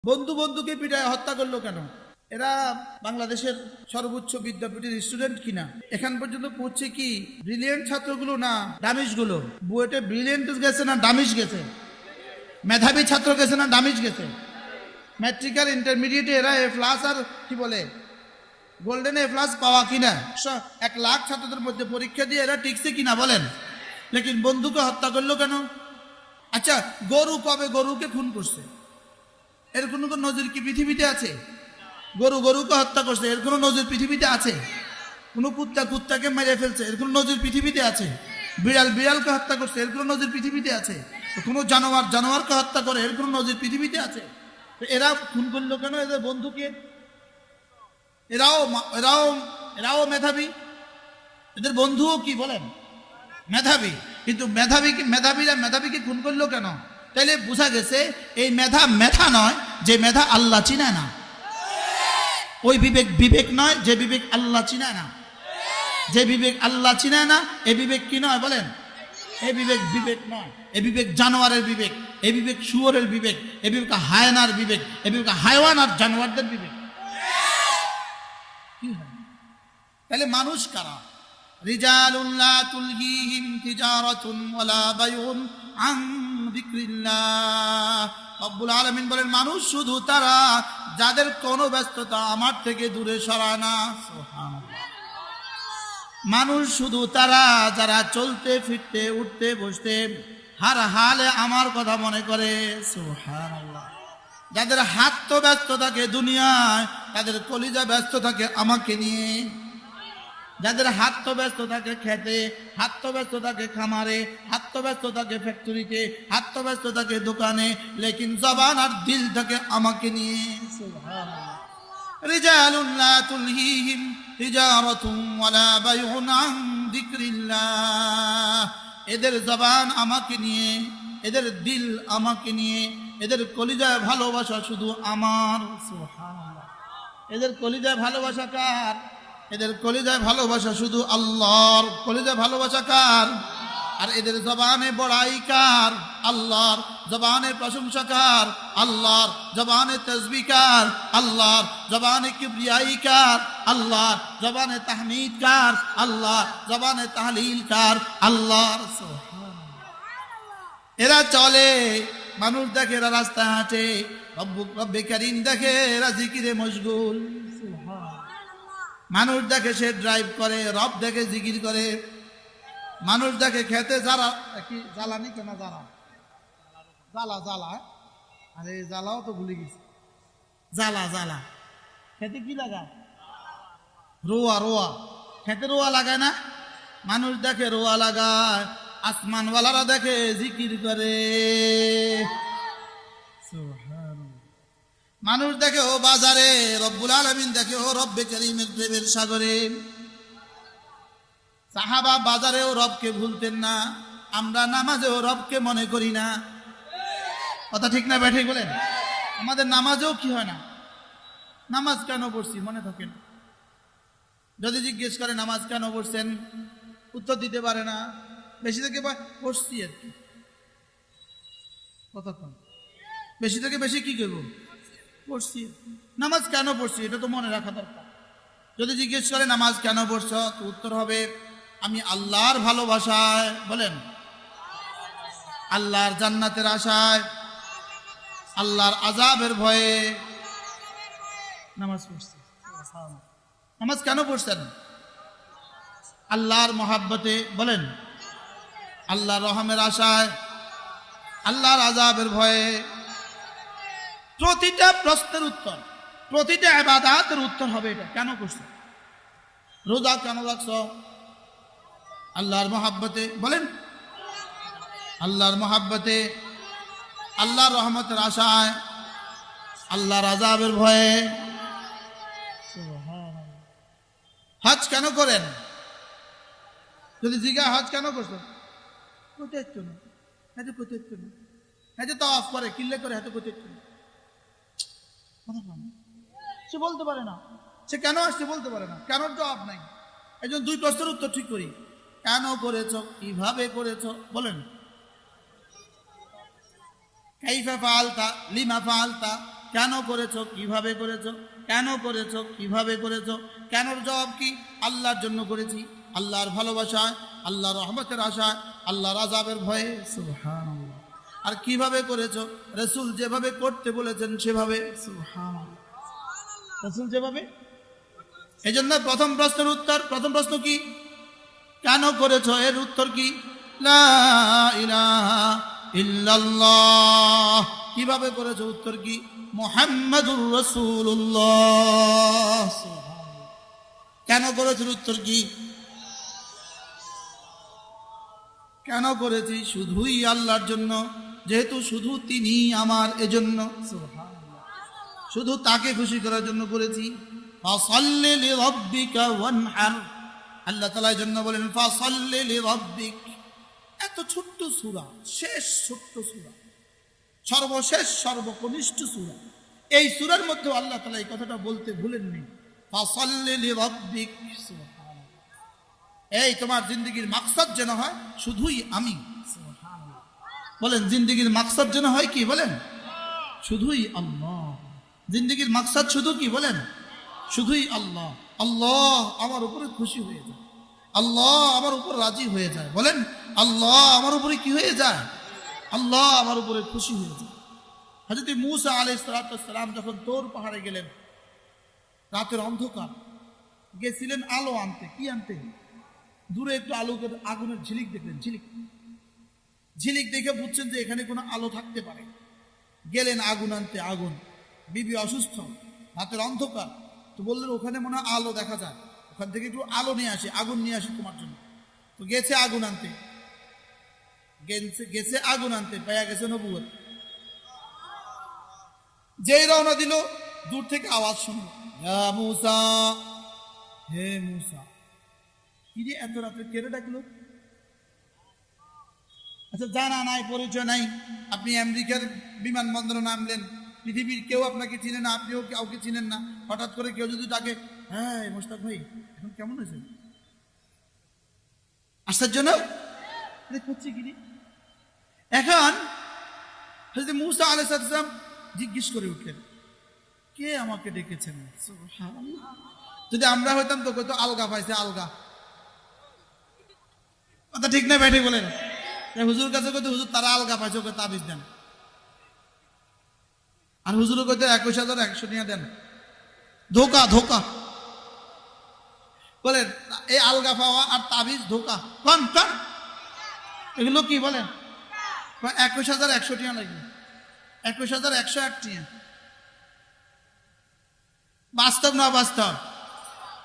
বন্ধু বন্ধুকে পিটায় হত্যা করলো কেন? এরা বাংলাদেশের সর্বোচ্চ বিদ্যাপীঠের স্টুডেন্ট কিনা? এখান পর্যন্ত পৌঁছে কি ব্রিলিয়েন্ট ছাত্রগুলো না ডামিশ গুলো? বুয়েটে ব্রিলিয়েন্ট গেছে না ডামিশ গেছে? মেধাবী ছাত্র গেছে না ডামিশ গেছে? ম্যাট্রিক আর ইন্টারমিডিয়েটে এরা এ প্লাস আর কি বলে গোল্ডেন এ প্লাস পাওয়া কিনা? 1,00,000 ছাত্রদের মধ্যে পরীক্ষা দিয়ে এরা টিকছে কিনা বলেন? লেকিন বন্ধুকে হত্যা করলো কেন? আচ্ছা, গরু কবে গরুকে খুন করছে? এর কোনো নজির কি পৃথিবীতে আছে? গরুকে হত্যা করছে, এর কোনো নজির পৃথিবীতে আছে? কোনো কুত্তাকে মেরে ফেলছে, এর কোনো নজির পৃথিবীতে আছে? বিড়ালকে হত্যা করছে, এর কোনো নজির পৃথিবীতে আছে? কোনো জানোয়ারকে হত্যা করে, এর কোনো নজির পৃথিবীতে আছে? এরা খুন করলো কেন এদের বন্ধুকে? এরাও মেধাবী, এদের বন্ধুও কি বলেন মেধাবী, কিন্তু মেধাবীকে খুন করলো কেন? তাইলে বোঝা গেছে এই মেধা নয়, যে মেধা আল্লাহ চিনে না। ওই বিবেক নয়, যে বিবেক আল্লাহ চিনে না। যে বিবেক আল্লাহ চিনে না, এ বিবেক কি নয় বলেন? এ বিবেক নয়, এ বিবেক জানোয়ারের বিবেক, এ বিবেক শুয়োরের বিবেক, এ বিবেক হায়নার বিবেক, এ বিবেক হায়ওয়ান আর জানোয়ারদের বিবেক। তাহলে মানুষ কারা? রিজালুন লা তুলহিহিম তিজারাতুন ওয়ালা বাইউন আন যিকরিল্লাহ। রব্বুল আলামিন বলেন, মানুষ শুধু তারা যাদের কোনো ব্যস্ততা আমার থেকে দূরে সরায় না। সুবহানাল্লাহ। মানুষ শুধু তারা যারা চলতে ফিরতে উঠতে বসতে হার হালে আমার কথা মনে করে। সুবহানাল্লাহ। যাদের হাত তো ব্যস্ত থাকে দুনিয়ায়, তাদের কলিজা ব্যস্ত থাকে আমাকে নিয়ে। যাদের হাত তো ব্যস্ত থাকে খেতে, হাত তো ব্যস্ত থাকে খামারে, হাত তো ব্যস্ত থাকে ফ্যাক্টরিতে, হাত তো ব্যস্ত থাকে দোকানে, লেকিন জবান আর দিল থাকে আমাকে নিয়ে। সুবহানাল্লাহ। রিজালুন লা তুলহিহিম তিজারাতুন ওয়ালা বাইউন আন যিকরিল্লাহ। এদের জবান আমাকে নিয়ে, এদের দিল আমাকে নিয়ে, এদের কলিজায় ভালোবাসা শুধু আমার। সুবহানাল্লাহ। এদের কলিজায় ভালোবাসা কার? এদের কলিজায় ভালোবাসা শুধু আল্লাহর। কলিজায় ভালোবাসা কার? আর এদের জবানে বড়াই কার? আল্লাহর। জবানে প্রশংসা কার? আল্লাহর। জবানে তাসবিহ কার? আল্লাহর। জবানে কিবরিয়াই কার? আল্লাহর। জবানে তাহমিদ কার? আল্লাহর। জবানে তাহলিল কার? আল্লাহর। এরা চলে, মানুষ দেখে এরা রাস্তায় হাঁটে, রব্বে কারীম দেখে এরা জিকিরে মশগুল। মানুষ দেখে সে ড্রাইভ করে, রব দেখে জিকির করে। মানুষ দেখে খেতে যারা কি জ্বালানি কেনা জ্বালা আরে জ্বালাও তো ভুলে গেছি। জ্বালা খেতে কি লাগায়? রোয়া খেতে রোয়া লাগায় না? মানুষ দেখে রোয়া লাগায়, আসমানওয়ালারা দেখে জিকির করে। মানুষ দেখে ও বাজারে, রব্বুল আলামিন দেখে ও রব্বে কারীমের প্রেমের সাগরে। সাহাবা বাজারেও রবকে ভুলতেন না, আমরা নামাজেও রবকে মনে করি না। কথা ঠিক না ব্যাঠিক বলেন? আমাদের নামাজেও কি হয় না? নামাজ কেন পড়ছি মনে থাকে না। যদি জিজ্ঞেস করে নামাজ কেন পড়ছেন, উত্তর দিতে পারে না। বেশি থেকে পড়ছি আর কি, কথা কম। বেশি থেকে বেশি কি করবো? পড়ছি। নামাজ কেন পড়ছি এটা তো মনে রাখা দরকার। যদি জিজ্ঞেস করে নামাজ কেন পড়ছ, তো উত্তর হবে আমি আল্লাহর ভালোবাসায়, বলেন আল্লাহর জান্নাতের আশায়, আল্লাহর আযাবের ভয়ে নামাজ পড়ছি। নামাজ কেন পড়ছেন? আল্লাহর মহাব্বতে, বলেন আল্লাহর রহমের আশায়, আল্লাহর আযাবের ভয়ে। প্রতিটা প্রশ্নের উত্তর, প্রতিটা ইবাদতের উত্তর হবে এটা কেন করছো। রোজা কেন রাখছো? আল্লাহর মহাব্বতে, বলেন আল্লাহর মহাব্বতে, আল্লাহর রহমতের আশায়, আল্লাহর আযাবের ভয়ে। হজ কেন করেন? যদি জিজ্ঞা হজ কেন করছো, কোথায় না, হ্যাঁ কোথায় না, হ্যাঁ তো অফ করে কিল্লে করে, হ্যাঁ কোথায় না, সে বলতে পারে না। সে কেন আসছে বলতে পারে না, কেন জবাব নাই। এই জন্য দুই প্রশ্নের উত্তর ঠিক করি। কেন করেছ, কিভাবে করেছ, বলেন কাইফা ফাআলতা, লিমা ফাআলতা, কেন করেছো, কিভাবে করেছো, কেন করেছো, কিভাবে করেছো? কেনর জবাব কি? আল্লাহর জন্য করেছি, আল্লাহর ভালোবাসায়, আল্লাহর রহমতের আশায়, আল্লাহর আযাবের ভয়ে। সুবহানাল্লাহ। আর কিভাবে করেছো? রাসূল যেভাবে করতে বলেছেন সেভাবে। সুবহানাল্লাহ। রাসূল যেভাবে। এজন্য প্রথম প্রশ্ন কি? কেন করেছো? এর উত্তর কি? লা ইলাহা ইল্লাল্লাহ। কিভাবে করেছো? উত্তর কি? মুহাম্মাদুর রাসূলুল্লাহ। কেন করেছো? উত্তর কি? কেন করেছি? শুধুই আল্লাহর জন্য, যেহেতু শুধু তিনি আমার, এজন্য শুধু তাকে খুশি করার জন্য করেছি। ফাসাল্লি লিরাব্বিকা ওয়ানহার। আল্লাহ তাআলা এজন্য বলেন ফাসাল্লি লিরাব্বিক। এত ছোট্ট সূরা, শেষ ছোট্ট সূরা, সর্বশেষ সর্বকনিষ্ঠ সূরা, এই সূরার মধ্যে আল্লাহ তাআলা এই কথাটা বলতে ভুলেননি, ফাসাল্লি লিরাব্বিক। এই তোমার জিন্দেগীর মাকসাদ যেন হয় শুধুই আমি। বলেন জিন্দেগীর মাকসাদ যেন হয় কি? বলেন শুধুই আল্লাহ। জিন্দেগীর মাকসাদ শুধু কি? বলেন শুধুই আল্লাহ। আল্লাহ আমার উপরে খুশি হয়ে যায়, আল্লাহ আমার উপর রাজি হয়ে যায়। বলেন আল্লাহ আমার উপরে কি হয়ে যায়? আল্লাহ আমার উপরে খুশি হয়ে যায়। হযরত মূসা আলাইহিস সালাম যখন তোর পাহাড়ে গেলেন, রাতের অন্ধকার, গেছিলেন আলো আনতে। কি আনতে? দূরে একটু আগুনের ঝিলিক দেখলেন, ঝিলিক দেখে বুঝছেন যে এখানে কোনো আলো থাকতে পারে। গেলেন আগুন আনতে। আগুন, বিবি অসুস্থ, রাতের অন্ধকার, তো বললেন ওখানে মনে হয় আলো দেখা যায়, ওখান থেকে একটু আলো নিয়ে আসে, আগুন নিয়ে আসে তোমার জন্য। তো গেছে আগুন আনতে, গেছে আগুন আনতে, পাইয়া গেছে নবুয়ত। যেই রওনা দিল, দূর থেকে আওয়াজ শুনল, ইয়া মূসা, হে মূসা। কি রে এত রাতে কেড়ে ডাকলো? আচ্ছা জানা নাই, পরিচয় নাই, আপনি আমেরিকার বিমানবন্দরে নামলেন, পৃথিবীর কেউ আপনাকে চিনে না, আপনিও কাউকে চিনেন না, হঠাৎ করে কেউ যদি ডাকে, হ্যাঁ মোশতাক ভাই এখন কেমন হয়েছে? আশ্চর্য না? করছে কি? এখন হযরত মূসা আলাইহিস সালাম জিজ্ঞেস করে উঠলেন, কে আমাকে ডেকেছেন? সুবহানাল্লাহ। যদি আমরা হইতাম তো কইতো আলগা পাইছে, আলগা। কথা ঠিক না ব্যাঠি? বলেন হুজুর কাছে কইতো হুজুর তারা আলগা পাইছে, ওকে তাবিজ দেন। আর হুজুর কইতো 21,100 নিয়ে দেন। ধোকা ধোকা। বলেন এই আলগা পাওয়া আর তাবিজ ধোকা। কোন কোন এগুলো কি? বলেন 21,100 টাকা লাগবে, 21,101 টাকা। বাস্তব না বাস্তব?